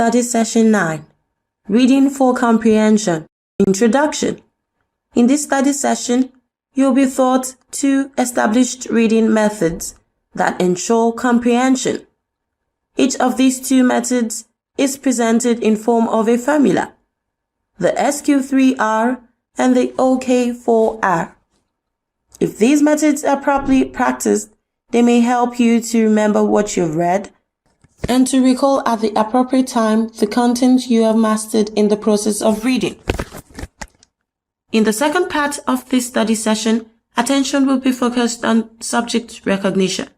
Study Session 9, Reading for Comprehension, Introduction. In this study session, you'll be taught 2 established reading methods that ensure comprehension. Each of these 2 methods is presented in form of a formula, the SQ3R and the OK4R. If these methods are properly practiced, they may help you to remember what you've read and to recall at the appropriate time the content you have mastered in the process of reading. In the second part of this study session, attention will be focused on subject recognition.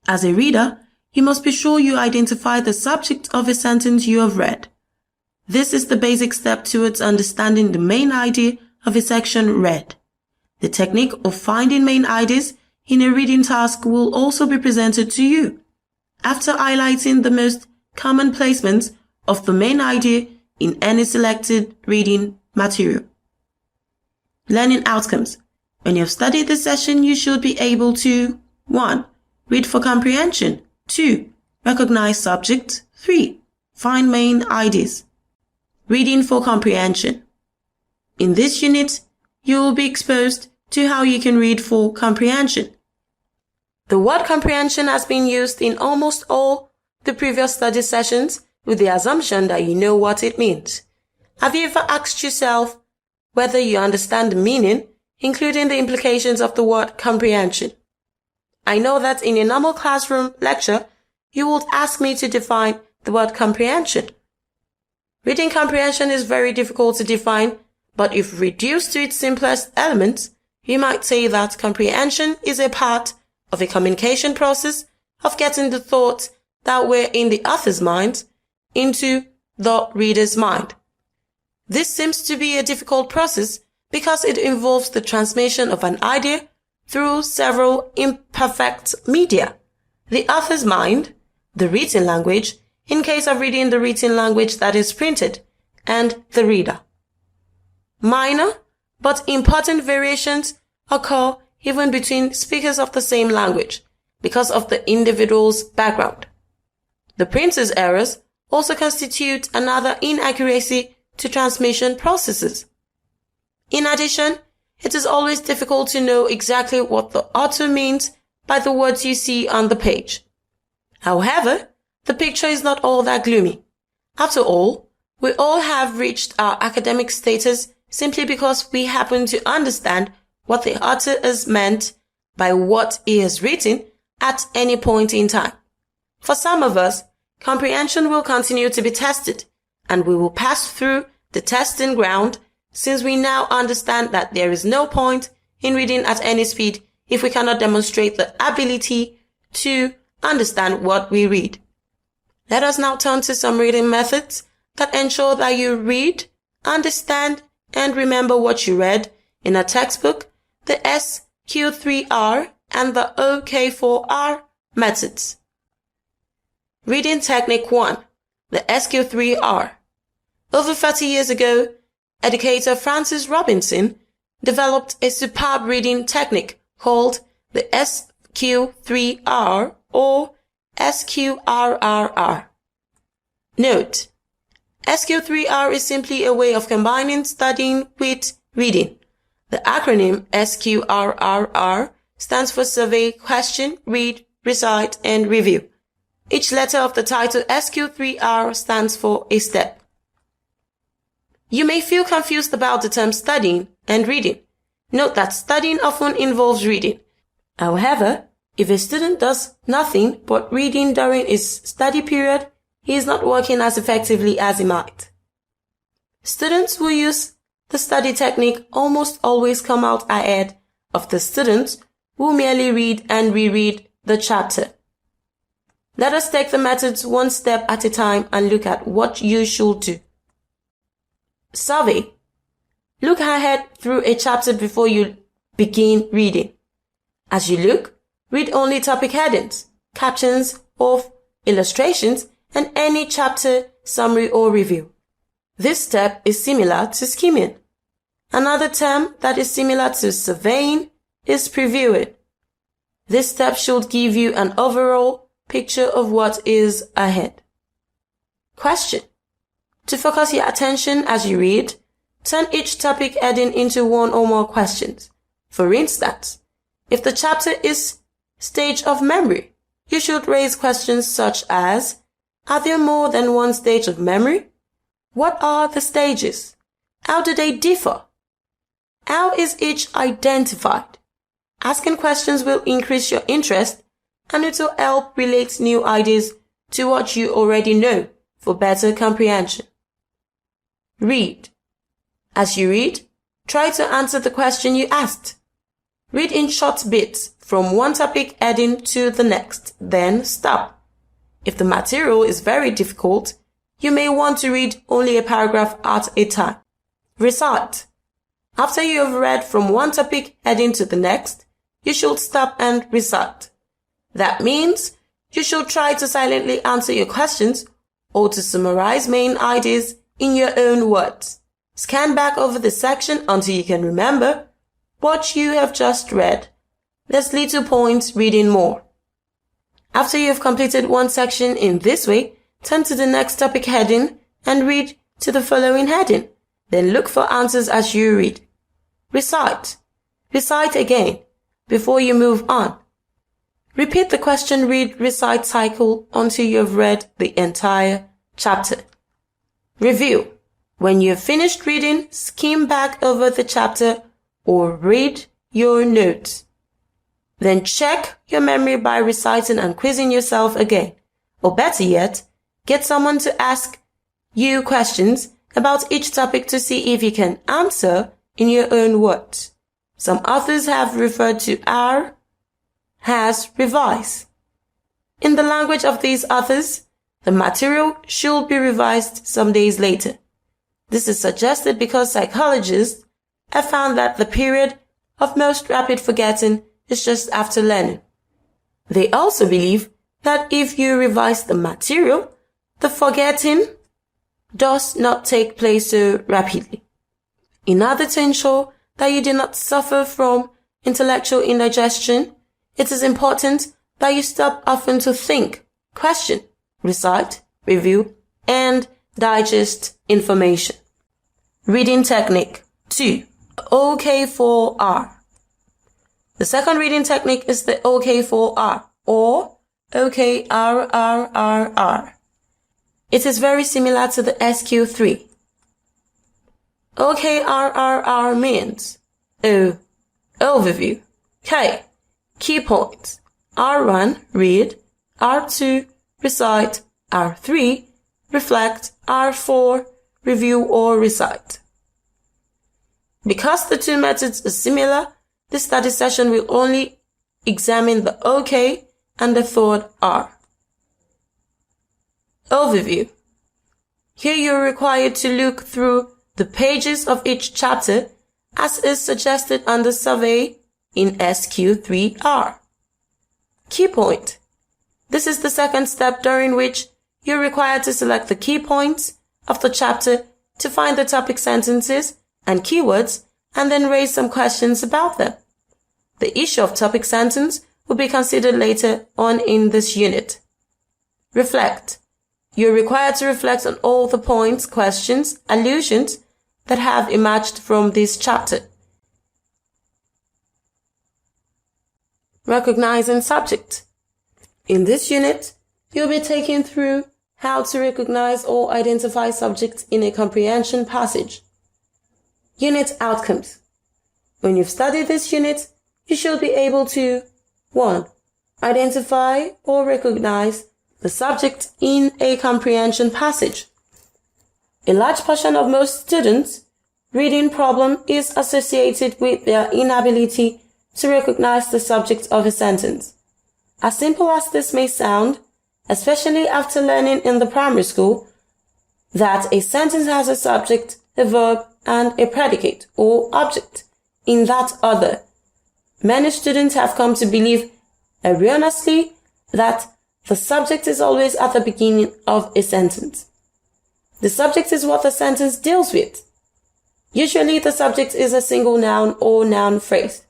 As a reader, you must be sure you identify the subject of a sentence you have read. This is the basic step towards understanding the main idea of a section read. The technique of finding main ideas in a reading task will also be presented to you, after highlighting the most common placements of the main idea in any selected reading material. Learning outcomes. When you have studied this session, you should be able to 1. Read for comprehension. 2. Recognize subject. 3. Find main ideas. Reading for comprehension. In this unit, you will be exposed to how you can read for comprehension. The word comprehension has been used in almost all the previous study sessions with the assumption that you know what it means. Have you ever asked yourself whether you understand the meaning, including the implications of the word comprehension? I know that in a normal classroom lecture, you would ask me to define the word comprehension. Reading comprehension is very difficult to define, but if reduced to its simplest elements, you might say that comprehension is a part of a communication process of getting the thoughts that were in the author's mind into the reader's mind. This seems to be a difficult process because it involves the transmission of an idea through several imperfect media: the author's mind, the written language, in case of reading the written language that is printed, and the reader. Minor but important variations occur even between speakers of the same language because of the individual's background. The printer's errors also constitute another inaccuracy to transmission processes. In addition, it is always difficult to know exactly what the author means by the words you see on the page. However, the picture is not all that gloomy. After all, we all have reached our academic status simply because we happen to understand what the author has meant by what he has written at any point in time. For some of us, comprehension will continue to be tested, and we will pass through the testing ground since we now understand that there is no point in reading at any speed if we cannot demonstrate the ability to understand what we read. Let us now turn to some reading methods that ensure that you read, understand, and remember what you read in a textbook, the SQ3R and the OK4R methods. Reading Technique 1, the SQ3R. Over 30 years ago, educator Francis Robinson developed a superb reading technique called the SQ3R or SQRRR. Note: SQ3R is simply a way of combining studying with reading. The acronym SQRRR stands for Survey, Question, Read, Recite, and Review. Each letter of the title SQ3R stands for a step. You may feel confused about the term studying and reading. Note that studying often involves reading. However, if a student does nothing but reading during his study period, he is not working as effectively as he might. Students who use the study technique almost always come out ahead of the students who merely read and reread the chapter. Let us take the methods one step at a time and look at what you should do. Survey. Look ahead through a chapter before you begin reading. As you look, read only topic headings, captions, or illustrations, and any chapter summary or review. This step is similar to skimming. Another term that is similar to surveying is previewing. This step should give you an overall picture of what is ahead. Question. To focus your attention as you read, turn each topic heading into one or more questions. For instance, if the chapter is Stage of Memory, you should raise questions such as, are there more than one stage of memory? What are the stages? How do they differ? How is each identified? Asking questions will increase your interest and it will help relate new ideas to what you already know for better comprehension. Read. As you read, try to answer the question you asked. Read in short bits from one topic heading to the next, then stop. If the material is very difficult, you may want to read only a paragraph at a time. Recite. After you have read from one topic heading to the next, you should stop and recite. That means you should try to silently answer your questions or to summarize main ideas in your own words. Scan back over the section until you can remember what you have just read. There's little point reading more. After you have completed one section in this way, turn to the next topic heading and read to the following heading. Then look for answers as you read. Recite. Recite again before you move on. Repeat the question, read, recite cycle until you have read the entire chapter. Review. When you have finished reading, skim back over the chapter or read your notes. Then check your memory by reciting and quizzing yourself again. Or better yet, get someone to ask you questions about each topic to see if you can answer in your own words. Some authors have referred to are, has, revise. In the language of these authors, the material should be revised some days later. This is suggested because psychologists have found that the period of most rapid forgetting is just after learning. They also believe that if you revise the material, the forgetting does not take place so rapidly. In order to ensure that you do not suffer from intellectual indigestion, it is important that you stop often to think, question, recite, review, and digest information. Reading technique 2. OK4R. The second reading technique is the OK4R or OKRRRR. It is very similar to the SQ3. OKRRR means O. Overview. K. Key points. R1. Read. R2. Recite. R3. Reflect. R4. Review or recite. Because the two methods are similar, this study session will only examine the OK and the third R. Overview. Here you're required to look through the pages of each chapter as is suggested on the survey in SQ3R. Key point. This is the second step during which you're required to select the key points of the chapter to find the topic sentences and keywords and then raise some questions about them. The issue of topic sentence will be considered later on in this unit. Reflect. You're required to reflect on all the points, questions, allusions that have emerged from this chapter. Recognizing subject. In this unit, you'll be taken through how to recognize or identify subjects in a comprehension passage. Unit outcomes. When you've studied this unit, you should be able to 1. Identify or recognize the subject in a comprehension passage. A large portion of most students' reading problem is associated with their inability to recognize the subject of a sentence. As simple as this may sound, especially after learning in the primary school that a sentence has a subject, a verb, and a predicate or object in that order, many students have come to believe erroneously that the subject is always at the beginning of a sentence. The subject is what the sentence deals with. Usually the subject is a single noun or noun phrase.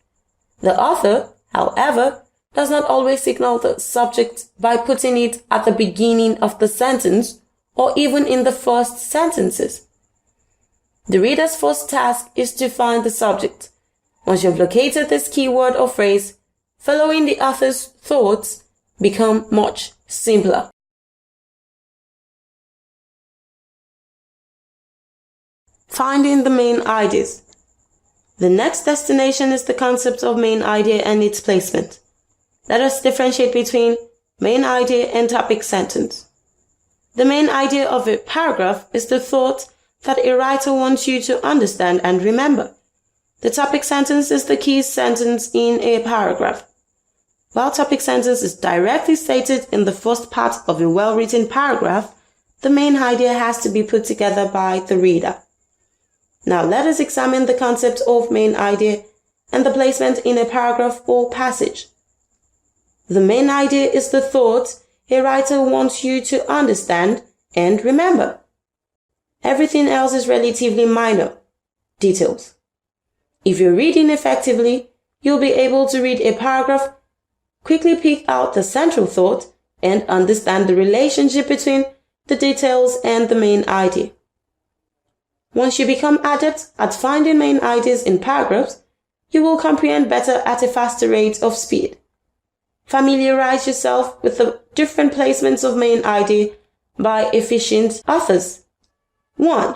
The author, however, does not always signal the subject by putting it at the beginning of the sentence or even in the first sentences. The reader's first task is to find the subject. Once you've located this keyword or phrase, following the author's thoughts become much simpler. Finding the main ideas. The next destination is the concept of main idea and its placement. Let us differentiate between main idea and topic sentence. The main idea of a paragraph is the thought that a writer wants you to understand and remember. The topic sentence is the key sentence in a paragraph. While topic sentence is directly stated in the first part of a well-written paragraph, the main idea has to be put together by the reader. Now let us examine the concept of main idea and the placement in a paragraph or passage. The main idea is the thought a writer wants you to understand and remember. Everything else is relatively minor details. If you're reading effectively, you'll be able to read a paragraph, quickly pick out the central thought, and understand the relationship between the details and the main idea. Once you become adept at finding main ideas in paragraphs, you will comprehend better at a faster rate of speed. Familiarize yourself with the different placements of main idea by efficient authors. 1.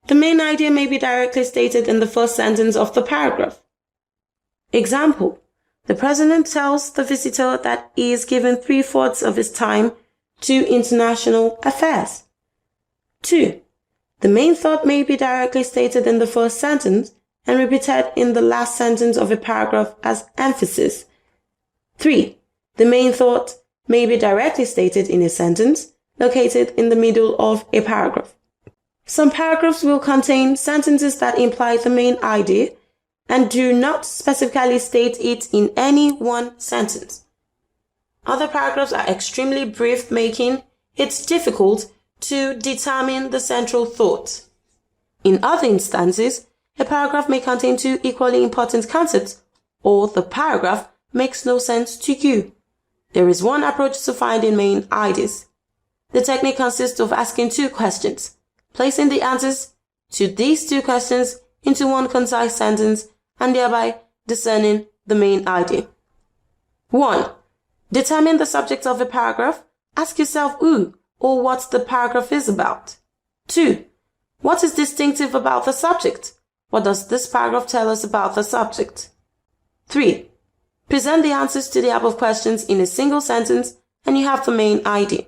The main idea may be directly stated in the first sentence of the paragraph. Example: the president tells the visitor that he is given 3/4 of his time to international affairs. 2. The main thought may be directly stated in the first sentence and repeated in the last sentence of a paragraph as emphasis. 3. The main thought may be directly stated in a sentence located in the middle of a paragraph. Some paragraphs will contain sentences that imply the main idea and do not specifically state it in any one sentence. Other paragraphs are extremely brief, making it difficult to determine the central thought. In other instances, a paragraph may contain two equally important concepts, or the paragraph makes no sense to you. There is one approach to finding main ideas. The technique consists of asking two questions, placing the answers to these two questions into one concise sentence, and thereby discerning the main idea. 1. Determine the subject of a paragraph. Ask yourself who or what the paragraph is about. 2. What is distinctive about the subject? What does this paragraph tell us about the subject? 3. Present the answers to the above questions in a single sentence and you have the main idea.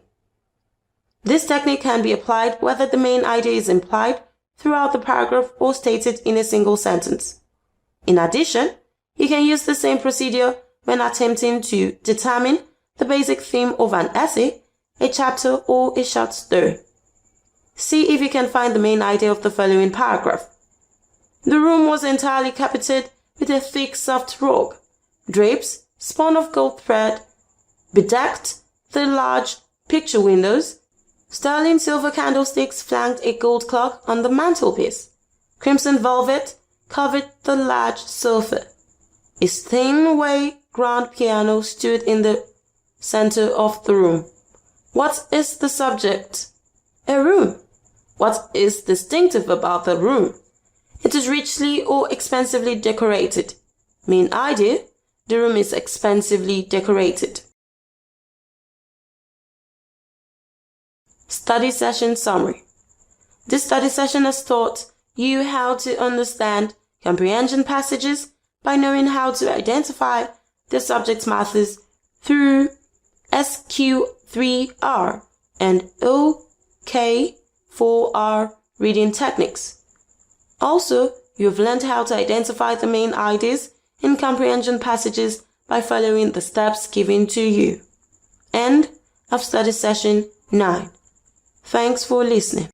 This technique can be applied whether the main idea is implied throughout the paragraph or stated in a single sentence. In addition, you can use the same procedure when attempting to determine the basic theme of an essay, a chapter, or a short story. See if you can find the main idea of the following paragraph. The room was entirely carpeted with a thick soft rug. Drapes, spun of gold thread, bedecked the large picture windows. Sterling silver candlesticks flanked a gold clock on the mantelpiece. Crimson velvet covered the large sofa. A Steinway grand piano stood in the center of the room. What is the subject? A room. What is distinctive about the room? It is richly or expensively decorated. Main idea: the room is expensively decorated. Study session summary. This study session has taught you how to understand comprehension passages by knowing how to identify the subject matters through SQ3R and OK4R reading techniques. Also, you've learned how to identify the main ideas in comprehension passages by following the steps given to you. End of study session 9. Thanks for listening.